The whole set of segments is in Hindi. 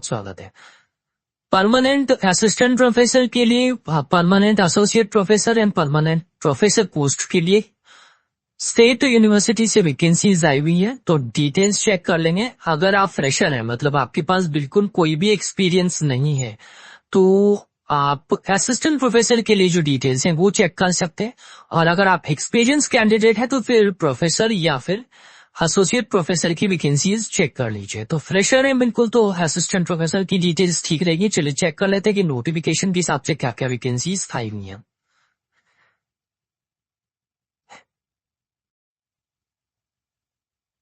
स्वागत है। परमानेंट असिस्टेंट प्रोफेसर के लिए, permanent associate professor and permanent professor post के लिए स्टेट यूनिवर्सिटी से वैकेंसीज आई हुई है, तो डिटेल्स चेक कर लेंगे। अगर आप फ्रेशर हैं, मतलब आपके पास बिल्कुल कोई भी एक्सपीरियंस नहीं है, तो आप असिस्टेंट प्रोफेसर के लिए जो डिटेल्स हैं वो चेक कर सकते हैं। और अगर आप एक्सपीरियंस कैंडिडेट है तो फिर प्रोफेसर या फिर एसोसिएट प्रोफेसर की वैकेंसीज चेक कर लीजिए। तो फ्रेशर है बिल्कुल, तो असिस्टेंट प्रोफेसर की डिटेल्स ठीक रहेगी। चलिए चेक कर लेते हैं कि नोटिफिकेशन के हिसाब से क्या क्या वैकेंसीज आई हुई हैं।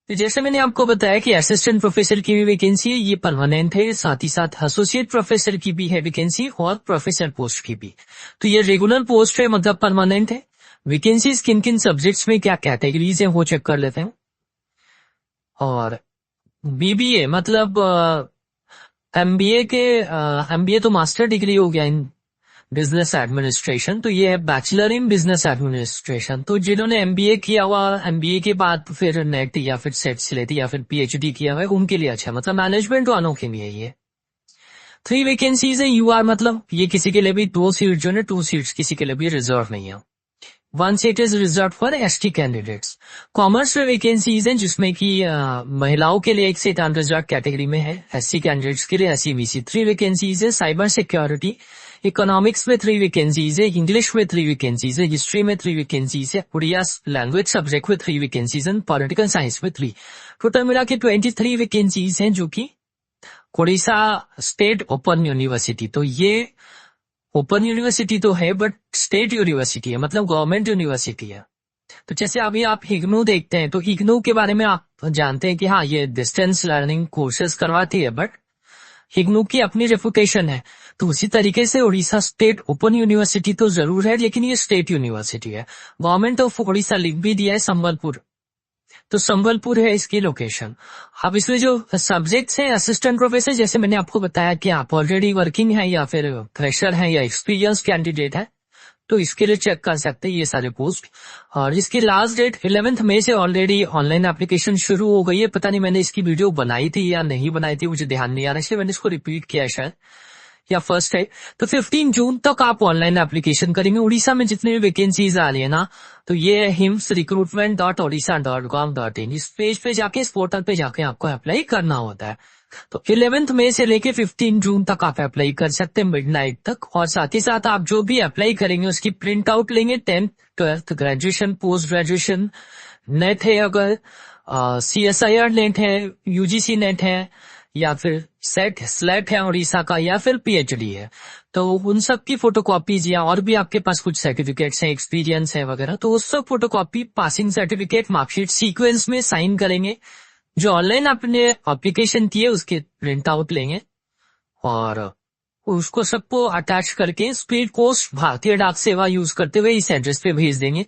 तो जैसे मैंने आपको बताया कि असिस्टेंट प्रोफेसर की भी वैकेंसी है, ये परमानेंट है। साथ ही साथ एसोसिएट प्रोफेसर की भी है वैकेंसी और प्रोफेसर पोस्ट की भी। तो ये रेगुलर पोस्ट है, मतलब परमानेंट है। वैकेंसीज किन किन सब्जेक्ट्स में क्या कैटेगरीज है वो चेक कर लेते हैं। और बीबीए मतलब एमबीए के, एमबीए तो मास्टर डिग्री हो गया इन बिजनेस एडमिनिस्ट्रेशन, तो ये है बैचलर इन बिजनेस एडमिनिस्ट्रेशन। तो जिन्होंने एमबीए किया हुआ, एमबीए के बाद फिर नेट या फिर सेट सिलेटी या फिर पीएचडी किया हुआ है, उनके लिए अच्छा, मतलब मैनेजमेंट वालों के लिए ये 3 वैकेंसीज है। यूआर मतलब ये किसी के लिए भी 2 सीट जो है, 2 सीट्स किसी के लिए भी रिजर्व नहीं है। 1 seat is reserve for ST candidates. Commerce में वैकेंसीज हैं जिसमें कि महिलाओं के लिए 1 सीट अनरिजर्व कैटेगरी में है। एससी कैंडिडेट्स के लिए एससीबीसी 3 वैकेंसीज है। साइबर सिक्योरिटी, इकोनॉमिक्स में 3 वैकेंसीज है। इंग्लिश में 3 वैकेंसीज है। हिस्ट्री में 3 वैकेंसीज है। उड़िया लैंग्वेज सब्जेक्ट में 3 वैकेंसीज है। पॉलिटिकल साइंस में 3। टोटल मिला के 23 वैकेंसीज हैं, जो कि उड़ीसा स्टेट ओपन यूनिवर्सिटी। तो ये ओपन यूनिवर्सिटी तो है बट स्टेट यूनिवर्सिटी है, मतलब गवर्नमेंट यूनिवर्सिटी है। तो जैसे अभी आप हिग्नू देखते हैं, तो हिग्नू के बारे में आप जानते हैं कि हाँ, ये डिस्टेंस लर्निंग कोर्सेज करवाती है, बट हिग्नू की अपनी रेपुटेशन है। तो उसी तरीके से उड़ीसा स्टेट ओपन यूनिवर्सिटी तो जरूर है, लेकिन ये स्टेट यूनिवर्सिटी है। गवर्नमेंट ऑफ उड़ीसा लिख भी दिया है संबलपुर, तो संबलपुर है इसकी लोकेशन। अब इसमें जो सब्जेक्ट्स हैं असिस्टेंट प्रोफेसर, जैसे मैंने आपको बताया कि आप ऑलरेडी वर्किंग है या फिर फ्रेशर है या एक्सपीरियंस कैंडिडेट है, तो इसके लिए चेक कर सकते हैं ये सारे पोस्ट। और इसकी लास्ट डेट 11 मई से ऑलरेडी ऑनलाइन एप्लीकेशन शुरू हो गई है। पता नहीं मैंने इसकी वीडियो बनाई थी या नहीं बनाई थी, मुझे ध्यान नहीं आ रहा, इसलिए मैंने इसको रिपीट किया है शायद, या फर्स्ट है। तो 15 जून तक आप ऑनलाइन एप्लीकेशन करेंगे। उड़ीसा में जितनी भी वैकेंसीज आ रही है ना, तो ये है hims-recruitment.odisha.gov.in। इस पेज पे जाके, इस पोर्टल पे जाके आपको अप्लाई करना होता है। तो 11 मई से लेके 15 जून तक आप अप्लाई कर सकते हैं मिडनाइट तक। और साथ ही साथ आप जो भी अप्लाई करेंगे उसकी प्रिंट आउट लेंगे। 10th 12th graduation, post graduation net है, अगर CSIR नेट है, यूजीसी नेट है, या फिर सेट स्लेट है उड़ीसा का, या फिर पीएचडी है, तो उन सब की फोटोकॉपीज, या और भी आपके पास कुछ सर्टिफिकेट्स हैं, एक्सपीरियंस है वगैरह, तो उस सब photocopy, passing certificate, marksheet sequence में साइन करेंगे। जो ऑनलाइन आपने एप्लीकेशन की है उसके प्रिंट आउट लेंगे और उसको सबको अटैच करके स्पीड पोस्ट भारतीय डाक सेवा यूज करते हुए इस एड्रेस पे भेज देंगे।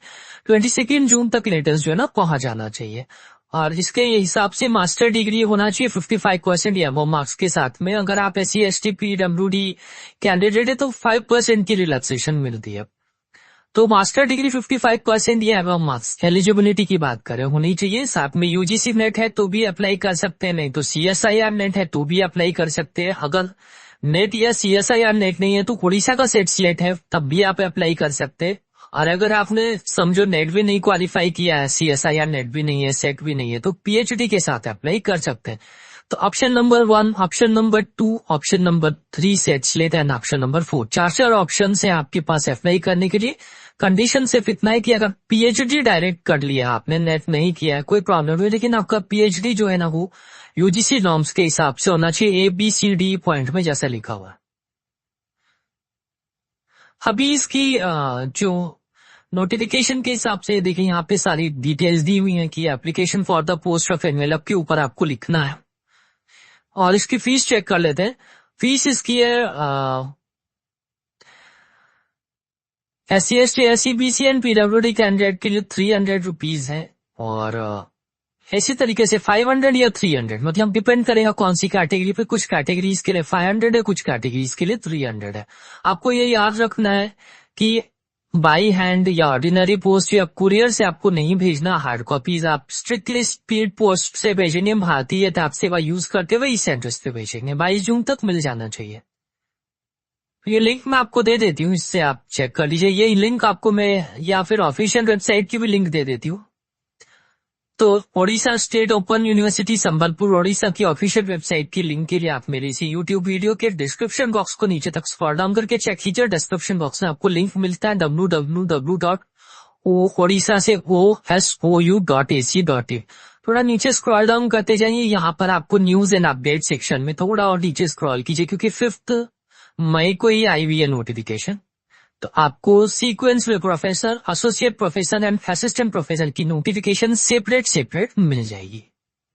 22 जून तक लेटेस्ट जो है ना पहुंच जाना चाहिए। और इसके हिसाब से मास्टर डिग्री होना चाहिए 55% या वो मार्क्स के साथ में। अगर आप SC/ST PWD कैंडिडेट है तो 5% की रिलैक्सेशन मिलती है। तो मास्टर डिग्री 55% या अबव मार्क्स, एलिजिबिलिटी की बात करें, होनी चाहिए। साथ में यूजीसी नेट है तो भी अप्लाई कर सकते हैं, नहीं तो CSIR नेट है तो भी अप्लाई कर सकते हैं। अगर नेट या CSIR नेट नहीं है तो उड़ीसा का सेट सिलेक्ट है, तब भी आप अप्लाई कर सकते हैं। और अगर आपने समझो नेट भी नहीं क्वालिफाई किया है, CSIR नेट भी नहीं है, सेट भी नहीं है, तो PhD के साथ अप्लाई कर सकते हैं। तो option number 1, option number 2, option number 3 set select and option number 4, 4 option है आपके पास अप्लाई करने के लिए। कंडीशन सिर्फ इतना है कि अगर PhD डायरेक्ट कर लिया आपने, नेट नहीं किया है, कोई प्रॉब्लम नहीं, लेकिन आपका PhD जो है ना वो यूजीसी नॉर्म्स के हिसाब से होना चाहिए, ABCD पॉइंट में जैसा लिखा हुआ है। अभी इसकी जो नोटिफिकेशन के हिसाब से देखिए यहाँ पे सारी डिटेल्स दी हुई हैं कि application for the post of envelope के ऊपर आपको लिखना है। और इसकी फीस चेक कर लेते हैं। फीस इसकी है SC/ST, SC/BC and PWD candidate के लिए 300 रुपीज है। और इसी तरीके से 500 या 300, मतलब डिपेंड करेगा कौन सी कैटेगरी पे। कुछ कैटेगरीज के लिए 500 है, कुछ कैटेगरीज के लिए 300 है। आपको ये याद रखना है कि बाई हैंड या ऑर्डिनरी पोस्ट या कुरियर से आपको नहीं भेजना हार्ड कॉपीज, आप स्ट्रिक्टली स्पीड पोस्ट से भेजेंगे, भारतीय टैप सेवा यूज करते हुए इस एड्रेस पे भेजेंगे, 22 जून तक मिल जाना चाहिए। ये लिंक मैं आपको दे देती हूँ, इससे आप चेक कर लीजिए। ये लिंक आपको मैं या फिर ऑफिशियल वेबसाइट की भी लिंक दे देती हूँ। तो Odisha state open university Sambalpur Odisha की ऑफिशियल वेबसाइट की लिंक के लिए आप मेरे इसी यूट्यूब वीडियो के डिस्क्रिप्शन बॉक्स को नीचे तक स्क्रॉल डाउन करके चेक कीजिए। डिस्क्रिप्शन बॉक्स में आपको लिंक मिलता है www.odisha से osou.ac.in। थोड़ा नीचे स्क्रॉल डाउन करते जाइए, यहाँ पर आपको न्यूज एंड अपडेट सेक्शन में थोड़ा और नीचे स्क्रॉल कीजिए, क्योंकि 5 मई को ही आई हुई है नोटिफिकेशन। तो आपको सीक्वेंस में professor, associate professor and assistant professor की नोटिफिकेशन सेपरेट मिल जाएगी।